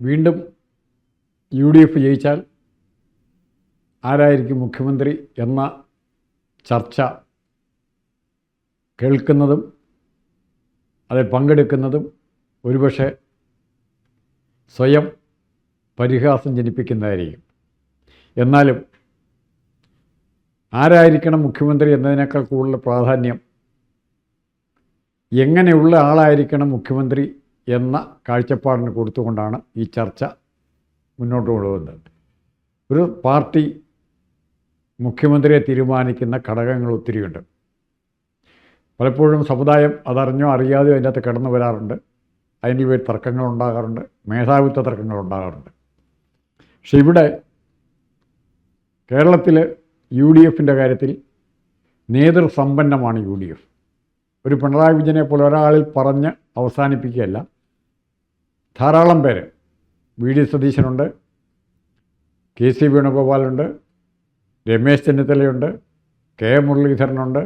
വീണ്ടും UDF ജയിച്ചാൽ ആരായിരിക്കും മുഖ്യമന്ത്രി എന്ന ചർച്ച കേൾക്കുന്നതും അതിൽ പങ്കെടുക്കുന്നതും ഒരുപക്ഷെ സ്വയം പരിഹാസം ജനിപ്പിക്കുന്നതായിരിക്കും. എന്നാലും ആരായിരിക്കണം മുഖ്യമന്ത്രി എന്നതിനേക്കാൾ കൂടുതൽ പ്രാധാന്യം എങ്ങനെയുള്ള ആളായിരിക്കണം മുഖ്യമന്ത്രി എന്ന കാഴ്ചപ്പാടിന് കൊടുത്തുകൊണ്ടാണ് ഈ ചർച്ച മുന്നോട്ട് കൊണ്ടുപോകുന്നത്. ഒരു പാർട്ടി മുഖ്യമന്ത്രിയെ തീരുമാനിക്കുന്ന ഘടകങ്ങൾ ഒത്തിരിയുണ്ട്. പലപ്പോഴും സമുദായം അതറിഞ്ഞോ അറിയാതെയോ അതിൻ്റെ അകത്ത് കടന്നു വരാറുണ്ട്. അതിൻ്റെ പേരിൽ തർക്കങ്ങളുണ്ടാകാറുണ്ട്, മേധാവിത്വ തർക്കങ്ങളുണ്ടാകാറുണ്ട്. പക്ഷെ ഇവിടെ കേരളത്തിൽ UDFൻ്റെ കാര്യത്തിൽ നേതൃസമ്പന്നമാണ് UDF. ഒരു പിണറായി വിജയനെ പോലെ ഒരാളിൽ പറഞ്ഞ് അവസാനിപ്പിക്കുകയല്ല. ധാരാളം പേര്, VD സതീശനുണ്ട്, KC വേണുഗോപാലുണ്ട്, Ramesh ചെന്നിത്തലയുണ്ട്, K മുരളീധരനുണ്ട്,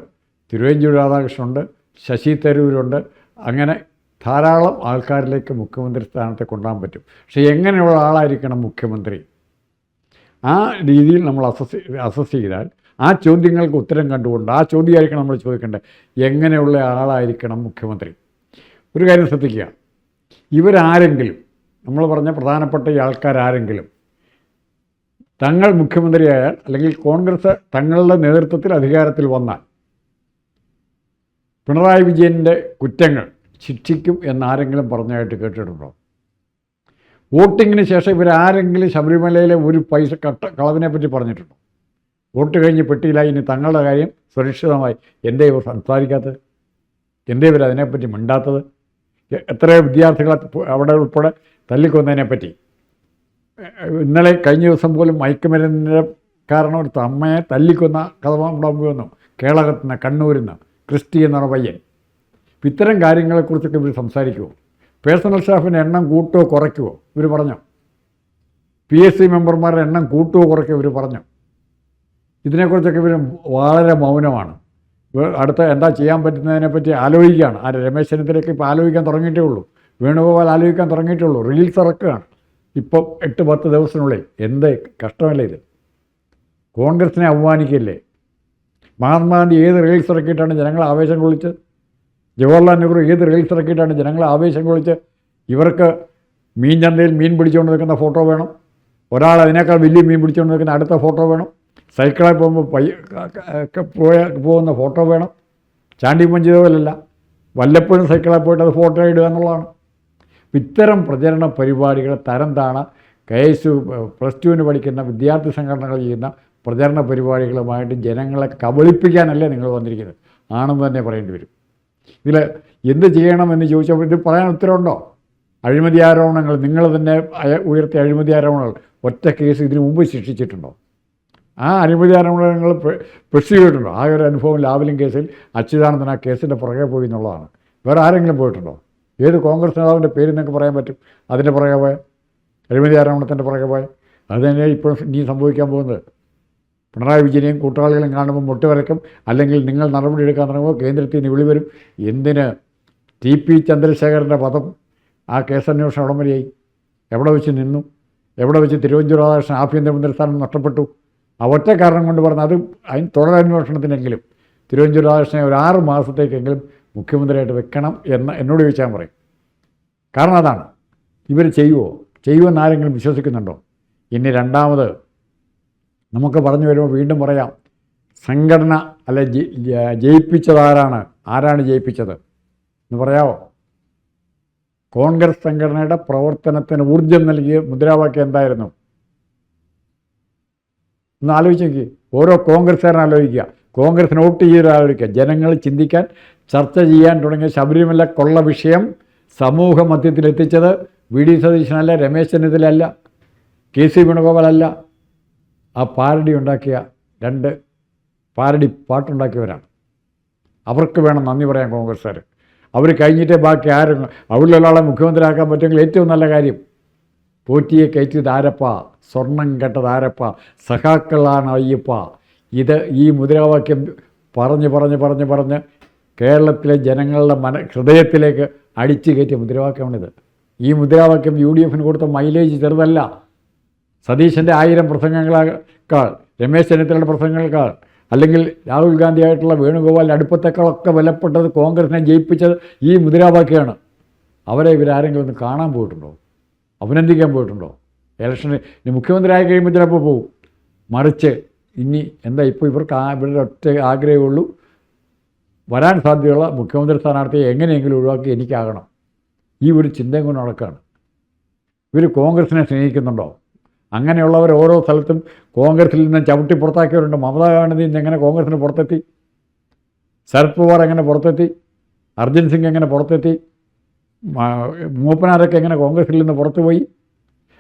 Thiruvanchoor രാധാകൃഷ്ണനുണ്ട്, Sasi തരൂരുണ്ട്. അങ്ങനെ ധാരാളം ആൾക്കാരിലേക്ക് മുഖ്യമന്ത്രി സ്ഥാനത്തെ കൊണ്ടുപോകാൻ പറ്റും. പക്ഷേ എങ്ങനെയുള്ള ആളായിരിക്കണം മുഖ്യമന്ത്രി? ആ രീതിയിൽ നമ്മൾ അസസ് ചെയ്താൽ ആ ചോദ്യങ്ങൾക്ക് ഉത്തരം കണ്ടുകൊണ്ട് ആ ചോദ്യമായിരിക്കണം നമ്മൾ ചോദിക്കേണ്ടത്, എങ്ങനെയുള്ള ആളായിരിക്കണം മുഖ്യമന്ത്രി? ഒരു കാര്യം ശ്രദ്ധിക്കുക, ഇവരാരെങ്കിലും, നമ്മൾ പറഞ്ഞ പ്രധാനപ്പെട്ട ഈ ആൾക്കാരാരെങ്കിലും തങ്ങൾ മുഖ്യമന്ത്രിയായാൽ അല്ലെങ്കിൽ കോൺഗ്രസ് തങ്ങളുടെ നേതൃത്വത്തിൽ അധികാരത്തിൽ വന്നാൽ പിണറായി വിജയൻ്റെ കുറ്റങ്ങൾ ശിക്ഷിക്കും എന്നാരെങ്കിലും പറഞ്ഞതായിട്ട് കേട്ടിട്ടുണ്ടോ? വോട്ടിങ്ങിന് ശേഷം ഇവരാരെങ്കിലും ശബരിമലയിലെ ഒരു പൈസ കളവിനെ പറ്റി പറഞ്ഞിട്ടുണ്ടോ? വോട്ട് കഴിഞ്ഞ് പെട്ടിയിലായി, ഇനി തങ്ങളുടെ കാര്യം സുരക്ഷിതമായി. എന്തേ ഇവർ സംസാരിക്കാത്തത്? എന്തേ ഇവർ അതിനെപ്പറ്റി മിണ്ടാത്തത്? എത്രയോ വിദ്യാർത്ഥികളെ അവിടെ ഉൾപ്പെടെ തല്ലിക്കൊന്നതിനെപ്പറ്റി, ഇന്നലെ കഴിഞ്ഞ ദിവസം പോലും മയക്കുമരുന്നിൻ്റെ കാരണം ഒരു അമ്മയെ തല്ലിക്കൊന്ന കഥ ഉണ്ടാകുമ്പോൾ വന്നു. കേളകത്ത് നിന്ന്, കണ്ണൂരിൽ നിന്ന് ക്രിസ്റ്റി എന്ന പയ്യൻ. ഇത്തരം കാര്യങ്ങളെക്കുറിച്ചൊക്കെ ഇവർ സംസാരിക്കുമോ? പേഴ്സണൽ സ്റ്റാഫിൻ്റെ എണ്ണം കൂട്ടുകയോ കുറയ്ക്കുമോ ഇവർ പറഞ്ഞോ? PSC മെമ്പർമാരുടെ എണ്ണം കൂട്ടുകയോ കുറയ്ക്കുമോ ഇവർ പറഞ്ഞോ? ഇതിനെക്കുറിച്ചൊക്കെ ഇവർ വളരെ മൗനമാണ്. അടുത്ത എന്താ ചെയ്യാൻ പറ്റുന്നതിനെപ്പറ്റി ആലോചിക്കുകയാണ്. രമേശ് ചെന്നിത്തലയ്ക്ക് ഇപ്പോൾ ആലോചിക്കാൻ തുടങ്ങിയിട്ടേ ഉള്ളൂ, വേണുഗോപാൽ ആലോചിക്കാൻ തുടങ്ങിയിട്ടേ ഉള്ളൂ. റീൽസ് ഇറക്കുകയാണ് ഇപ്പം 8-10 ദിവസത്തിനുള്ളിൽ. എന്ത് കഷ്ടമല്ലേ ഇത്? കോൺഗ്രസിനെ അവമാനിക്കില്ലേ? മഹാത്മാഗാന്ധി ഏത് റീൽസ് ഇറക്കിയിട്ടാണ് ജനങ്ങളെ ആവേശം കൊള്ളിച്ചത്? ജവഹർലാൽ നെഹ്റു ഏത് റീൽസ് ഇറക്കിയിട്ടാണ് ജനങ്ങളെ ആവേശം കൊള്ളിച്ച്? ഇവർക്ക് മീൻ ചന്തയിൽ മീൻ പിടിച്ചുകൊണ്ട് നിൽക്കുന്ന ഫോട്ടോ വേണം, ഒരാൾ അതിനേക്കാൾ വലിയ മീൻ പിടിച്ചുകൊണ്ട് നിൽക്കുന്ന അടുത്ത ഫോട്ടോ വേണം, സൈക്കിളിൽ പോകുമ്പോൾ പോകുന്ന ഫോട്ടോ വേണം. ചാണ്ടി മഞ്ചിതോലല്ല, വല്ലപ്പോഴും സൈക്കിളിൽ പോയിട്ട് അത് ഫോട്ടോ ഇടുക എന്നുള്ളതാണ്. ഇത്തരം പ്രചരണ പരിപാടികൾ തരം താണ KSU +2 പഠിക്കുന്ന വിദ്യാർത്ഥി സംഘടനകൾ ചെയ്യുന്ന പ്രചരണ പരിപാടികളുമായിട്ട് ജനങ്ങളെ കബളിപ്പിക്കാനല്ലേ നിങ്ങൾ വന്നിരിക്കുന്നത് ആണെന്ന് തന്നെ പറയേണ്ടി വരും. ഇതിൽ എന്ത് ചെയ്യണമെന്ന് ചോദിച്ചപ്പോൾ ഇത് പറയാൻ ഉത്തരവുണ്ടോ? അഴിമതി ആരോപണങ്ങൾ, നിങ്ങൾ തന്നെ ഉയർത്തിയ അഴിമതി ആരോപണങ്ങൾ ഒറ്റ കേസ് ഇതിനു മുമ്പ് ശിക്ഷിച്ചിട്ടുണ്ടോ? ആ അഴിമതി ആരോപണങ്ങൾ പ്രസ് ചെയ്തിട്ടുണ്ടോ? ആ ഒരു അനുഭവം ലാവലിംഗ് കേസിൽ അച്യുതാനന്ദൻ ആ കേസിൻ്റെ പുറകെ പോയി എന്നുള്ളതാണ്. വേറെ ആരെങ്കിലും പോയിട്ടുണ്ടോ? ഏത് കോൺഗ്രസ് നേതാവിൻ്റെ പേര് നിങ്ങൾക്ക് പറയാൻ പറ്റും അതിൻ്റെ പുറകെ പോയ, അഴിമതി ആരോപണത്തിൻ്റെ പുറകെ പോയ? അത് തന്നെ ഇപ്പോൾ ഇനി സംഭവിക്കാൻ പോകുന്നത്. പിണറായി വിജയനെയും കൂട്ടാളികളും കാണുമ്പോൾ മുട്ടുവരക്കും, അല്ലെങ്കിൽ നിങ്ങൾ നടപടി എടുക്കാൻ തുടങ്ങുമ്പോൾ കേന്ദ്രത്തിൽ നിന്ന് വിളി വരും. എന്തിന്? TP ചന്ദ്രശേഖരൻ്റെ പദം ആ കേസന്വേഷണം എവിടം വരെയായി? എവിടെ വെച്ച് നിന്നു? എവിടെ വെച്ച് തിരുവഞ്ചൂർ രാധാകൃഷ്ണൻ ആഭ്യന്തരമന്ത്രി സ്ഥാനം നഷ്ടപ്പെട്ടു? ആ ഒറ്റ കാരണം കൊണ്ട് പറഞ്ഞാൽ അത് അതിന് തുടരന്വേഷണത്തിനെങ്കിലും തിരുവഞ്ചൂർ രാധാകൃഷ്ണനെ ഒരു 6 മാസത്തേക്കെങ്കിലും മുഖ്യമന്ത്രിയായിട്ട് വെക്കണം എന്ന് എന്നോട് ചോദിച്ചാൽ പറയും. കാരണം അതാണ്. ഇവർ ചെയ്യുമെന്ന് ആരെങ്കിലും വിശ്വസിക്കുന്നുണ്ടോ? ഇനി രണ്ടാമത് നമുക്ക് പറഞ്ഞു വരുമ്പോൾ വീണ്ടും പറയാം, സംഘടന അല്ലെ ജയിപ്പിച്ചതാരാണ്? ആരാണ് ജയിപ്പിച്ചത് എന്ന് പറയാമോ? കോൺഗ്രസ് സംഘടനയുടെ പ്രവർത്തനത്തിന് ഊർജം നൽകിയ മുദ്രാവാക്യം എന്തായിരുന്നു? ഒന്ന് ആലോചിച്ച് നോക്കി. ഓരോ കോൺഗ്രസ്സുകാരനും ആലോചിക്കുക, കോൺഗ്രസിന് വോട്ട് ചെയ്തൊരു ആലോചിക്കുക. ജനങ്ങൾ ചിന്തിക്കാൻ, ചർച്ച ചെയ്യാൻ തുടങ്ങിയ ശബരിമല കൊള്ള വിഷയം സമൂഹ മധ്യത്തിലെത്തിച്ചത് VD സതീശനല്ല, രമേശ് ചെന്നിത്തലയല്ല, KC വേണുഗോപാലല്ല. ആ പാരഡി ഉണ്ടാക്കിയ 2 പാരഡി പാട്ടുണ്ടാക്കിയവരാണ്. അവർക്ക് വേണം നന്ദി പറയാൻ കോൺഗ്രസ്സുകാർ. അവർ കഴിഞ്ഞിട്ടേ ബാക്കി ആരും. അവരിലൊരാളെ മുഖ്യമന്ത്രിയാക്കാൻ പറ്റുമെങ്കിൽ ഏറ്റവും നല്ല കാര്യം. പോറ്റിയെ കയറ്റിയത് ആരപ്പ, സ്വർണം കെട്ടത് ആരപ്പ, സഖാക്കളാണ് അയ്യപ്പ. ഇത് ഈ മുദ്രാവാക്യം പറഞ്ഞ് കേരളത്തിലെ ജനങ്ങളുടെ ഹൃദയത്തിലേക്ക് അടിച്ചു കയറ്റിയ മുദ്രാവാക്യമാണിത്. ഈ മുദ്രാവാക്യം UDF കൊടുത്ത മൈലേജ് ചെറുതല്ല. സതീശൻ്റെ 1000 പ്രസംഗങ്ങളേക്കാൾ, രമേശ് ചെന്നിത്തലയുടെ പ്രസംഗങ്ങളേക്കാൾ, അല്ലെങ്കിൽ രാഹുൽ ഗാന്ധിയായിട്ടുള്ള വേണുഗോപാലിൻ്റെ അടുപ്പത്തേക്കാളൊക്കെ വിലപ്പെട്ടത് കോൺഗ്രസിനെ ജയിപ്പിച്ചത് ഈ മുദ്രാവാക്യമാണ്. അവരെ ഇവരാരെങ്കിലും ഒന്ന് കാണാൻ പോയിട്ടുണ്ടോ? അഭിനന്ദിക്കാൻ പോയിട്ടുണ്ടോ? ഇലക്ഷന് ഇനി മുഖ്യമന്ത്രിയായി കഴിയുമ്പോൾ ചിലപ്പോൾ പോകും. മറിച്ച് ഇനി എന്താ ഇപ്പോൾ ഇവരുടെ ഒറ്റ ആഗ്രഹമുള്ളൂ, വരാൻ സാധ്യതയുള്ള മുഖ്യമന്ത്രി സ്ഥാനാർത്ഥിയെ എങ്ങനെയെങ്കിലും ഒഴിവാക്കി എനിക്കാകണം. ഈ ഒരു ചിന്തയും കൊണ്ട് നടക്കുകയാണ്. ഇവർ കോൺഗ്രസിനെ സ്നേഹിക്കുന്നുണ്ടോ? അങ്ങനെയുള്ളവർ ഓരോ സ്ഥലത്തും കോൺഗ്രസിൽ നിന്ന് ചവിട്ടി പുറത്താക്കിയവരുണ്ട്. മമതാ ബാനർജി എങ്ങനെ കോൺഗ്രസിന് പുറത്തെത്തി? ശരത് പവാർ എങ്ങനെ പുറത്തെത്തി? അർജുൻ സിംഗ് എങ്ങനെ പുറത്തെത്തി? മൂപ്പനാരൊക്കെ എങ്ങനെ കോൺഗ്രസിൽ നിന്ന് പുറത്തുപോയി?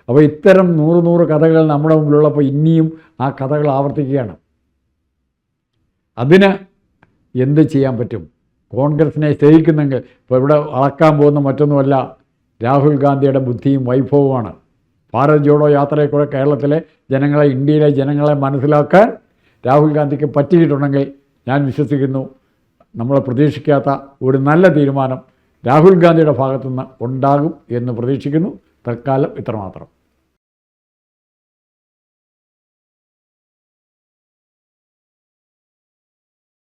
അപ്പോൾ ഇത്തരം 100 കഥകൾ നമ്മുടെ മുമ്പിലുള്ളപ്പോൾ ഇനിയും ആ കഥകൾ ആവർത്തിക്കുകയാണ്. അതിന് എന്ത് ചെയ്യാൻ പറ്റും? കോൺഗ്രസിനെ സ്നേഹിക്കുന്നെങ്കിൽ ഇപ്പോൾ ഇവിടെ അളക്കാൻ പോകുന്ന മറ്റൊന്നുമല്ല, രാഹുൽ ഗാന്ധിയുടെ ബുദ്ധിയും വൈഭവവുമാണ്. ഭാരത് ജോഡോ യാത്രയെക്കൂടെ കേരളത്തിലെ ജനങ്ങളെ, ഇന്ത്യയിലെ ജനങ്ങളെ മനസ്സിലാക്കാൻ രാഹുൽ ഗാന്ധിക്ക് പറ്റിയിട്ടുണ്ടെങ്കിൽ ഞാൻ വിശ്വസിക്കുന്നു നമ്മൾ പ്രതീക്ഷിക്കാത്ത ഒരു നല്ല തീരുമാനം രാഹുൽ ഗാന്ധിയുടെ ഭാഗത്തുനിന്ന് ഉണ്ടാകും എന്ന് പ്രതീക്ഷിക്കുന്നു. തൽക്കാലം ഇത്രമാത്രം.